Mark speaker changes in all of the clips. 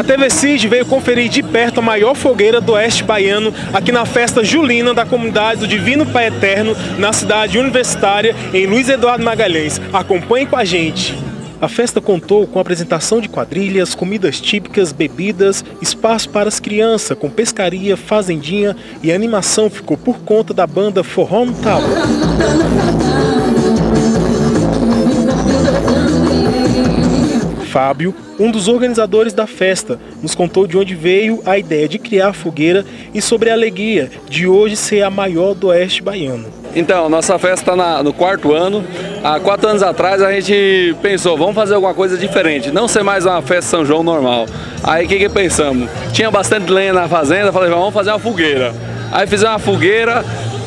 Speaker 1: A TV CID veio conferir de perto a maior fogueira do oeste baiano aqui na festa julina da comunidade do Divino Pai Eterno, na cidade universitária, em Luiz Eduardo Magalhães. Acompanhe com a gente. A festa contou com apresentação de quadrilhas, comidas típicas, bebidas, espaço para as crianças, com pescaria, fazendinha, e a animação ficou por conta da banda Forró no Tábua. Fábio, um dos organizadores da festa, nos contou de onde veio a ideia de criar a fogueira e sobre a alegria de hoje ser a maior do oeste baiano.
Speaker 2: Então, nossa festa está no 4º ano. Há 4 anos atrás a gente pensou, vamos fazer alguma coisa diferente, não ser mais uma festa São João normal. Aí o que pensamos? Tinha bastante lenha na fazenda, falei, vamos fazer uma fogueira. Aí fizemos uma fogueira,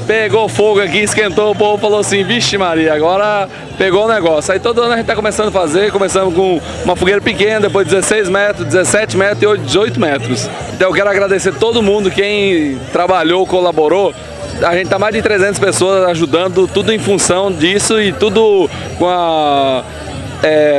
Speaker 2: pegou fogo aqui, esquentou, o povo falou assim, vixe Maria, agora pegou o negócio. Aí todo ano a gente está começando a fazer, começamos com uma fogueira pequena, depois 16 metros, 17 metros e hoje 18 metros. Então eu quero agradecer todo mundo, quem trabalhou, colaborou. A gente está mais de 300 pessoas ajudando, tudo em função disso e tudo com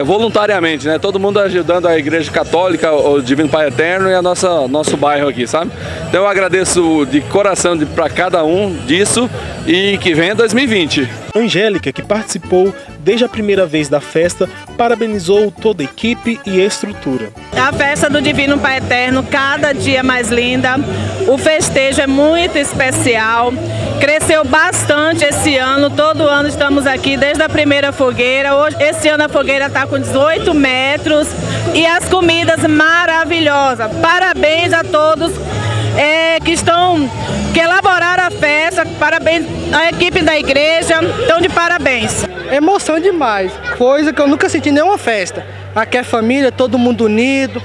Speaker 2: voluntariamente, né? Todo mundo ajudando a Igreja Católica, o Divino Pai Eterno e nosso bairro aqui, sabe? Então eu agradeço de coração para cada um disso e que venha 2020.
Speaker 1: Angélica, que participou desde a primeira vez da festa, parabenizou toda a equipe e a estrutura.
Speaker 3: A festa do Divino Pai Eterno, cada dia mais linda, o festejo é muito especial, cresceu bastante esse ano, todo ano estamos aqui desde a primeira fogueira. Esse ano a fogueira está com 18 metros e as comidas maravilhosas. Parabéns a todos que elaboraram a festa, parabéns à equipe da igreja, estão de parabéns.
Speaker 4: Emoção demais, coisa que eu nunca senti em nenhuma festa. Aqui é família, todo mundo unido,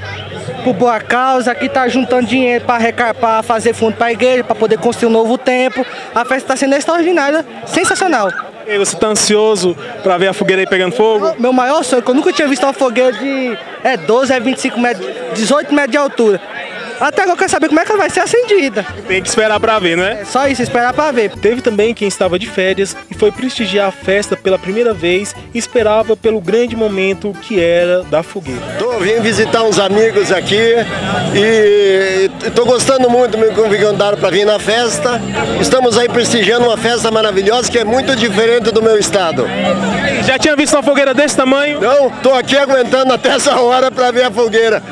Speaker 4: por boa causa, aqui tá juntando dinheiro para fazer fundo para a igreja, para poder construir um novo templo. A festa está sendo extraordinária, sensacional.
Speaker 1: E você está ansioso para ver a fogueira aí pegando fogo?
Speaker 4: Meu maior sonho, que eu nunca tinha visto uma fogueira de 12, 25 metros, 18 metros de altura. Até agora eu quero saber como é que ela vai ser acendida.
Speaker 1: Tem que esperar para ver, né?
Speaker 4: É só isso, esperar para ver.
Speaker 1: Teve também quem estava de férias e foi prestigiar a festa pela primeira vez e esperava pelo grande momento que era da fogueira.
Speaker 5: Vim visitar uns amigos aqui e estou gostando muito, me convidaram para vir na festa. Estamos aí prestigiando uma festa maravilhosa que é muito diferente do meu estado.
Speaker 1: Já tinha visto uma fogueira desse tamanho?
Speaker 5: Não, estou aqui aguentando até essa hora para ver a fogueira.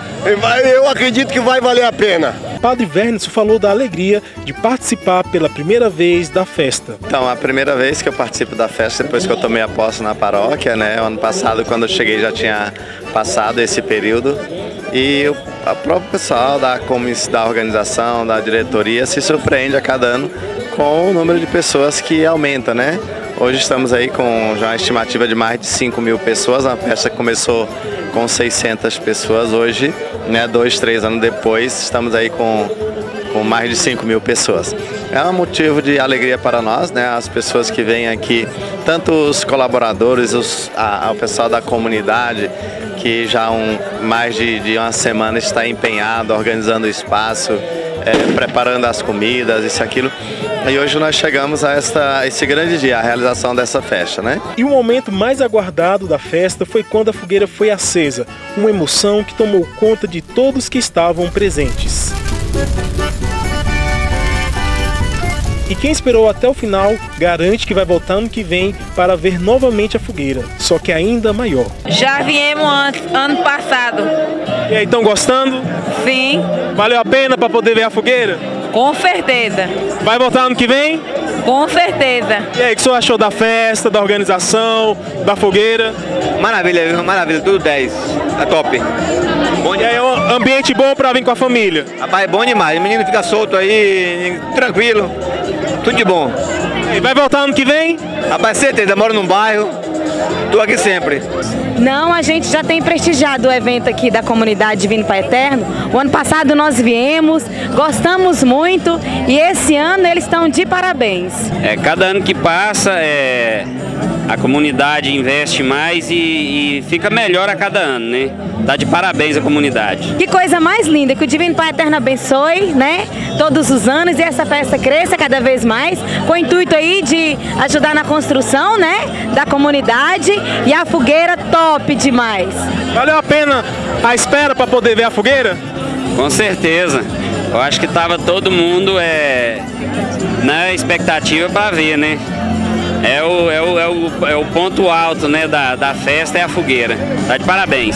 Speaker 5: Eu acredito que vai valer a pena.
Speaker 1: Padre Vernison falou da alegria de participar pela primeira vez da festa.
Speaker 6: Então, a primeira vez que eu participo da festa depois que eu tomei a posse na paróquia, né? O ano passado, quando eu cheguei, já tinha passado esse período. E o próprio pessoal da organização, da diretoria, se surpreende a cada ano com o número de pessoas que aumenta, né? Hoje estamos aí com já uma estimativa de mais de 5 mil pessoas. A festa começou com 600 pessoas. Hoje, né, 2, 3 anos depois, estamos aí com mais de 5 mil pessoas. É um motivo de alegria para nós, né? As pessoas que vêm aqui, tanto os colaboradores, o pessoal da comunidade, que já mais de uma semana está empenhado, organizando o espaço, preparando as comidas, isso e aquilo. E hoje nós chegamos a esse grande dia, a realização dessa festa, né?
Speaker 1: E o momento mais aguardado da festa foi quando a fogueira foi acesa, uma emoção que tomou conta de todos que estavam presentes. E quem esperou até o final garante que vai voltar ano que vem para ver novamente a fogueira, só que ainda maior.
Speaker 3: Já viemos ano passado.
Speaker 1: E aí, estão gostando?
Speaker 3: Sim.
Speaker 1: Valeu a pena para poder ver a fogueira?
Speaker 3: Com certeza.
Speaker 1: Vai voltar ano que vem?
Speaker 3: Com certeza.
Speaker 1: E aí, o que você achou da festa, da organização, da fogueira?
Speaker 7: Maravilha, viu? Maravilha, tudo 10. É top.
Speaker 1: Bom, e aí, é um ambiente bom para vir com a família?
Speaker 7: Rapaz, é bom demais. O menino fica solto aí, tranquilo. Tudo de bom.
Speaker 1: E vai voltar ano que vem?
Speaker 7: Rapaz, certeza, moro num bairro, tô aqui sempre.
Speaker 8: Não, a gente já tem prestigiado o evento aqui da comunidade Divino Pai Eterno. O ano passado nós viemos, gostamos muito e esse ano eles estão de parabéns.
Speaker 9: Cada ano que passa, a comunidade investe mais e fica melhor a cada ano, né? Tá de parabéns a comunidade.
Speaker 8: Que coisa mais linda, que o Divino Pai Eterno abençoe, né? Todos os anos e essa festa cresça cada vez mais, com o intuito aí de ajudar na construção, né? Da comunidade e a fogueira top demais.
Speaker 1: Valeu a pena a espera para poder ver a fogueira?
Speaker 9: Com certeza. Eu acho que estava todo mundo na expectativa para ver, né? É o ponto alto, né, da festa, é a fogueira. Tá de parabéns.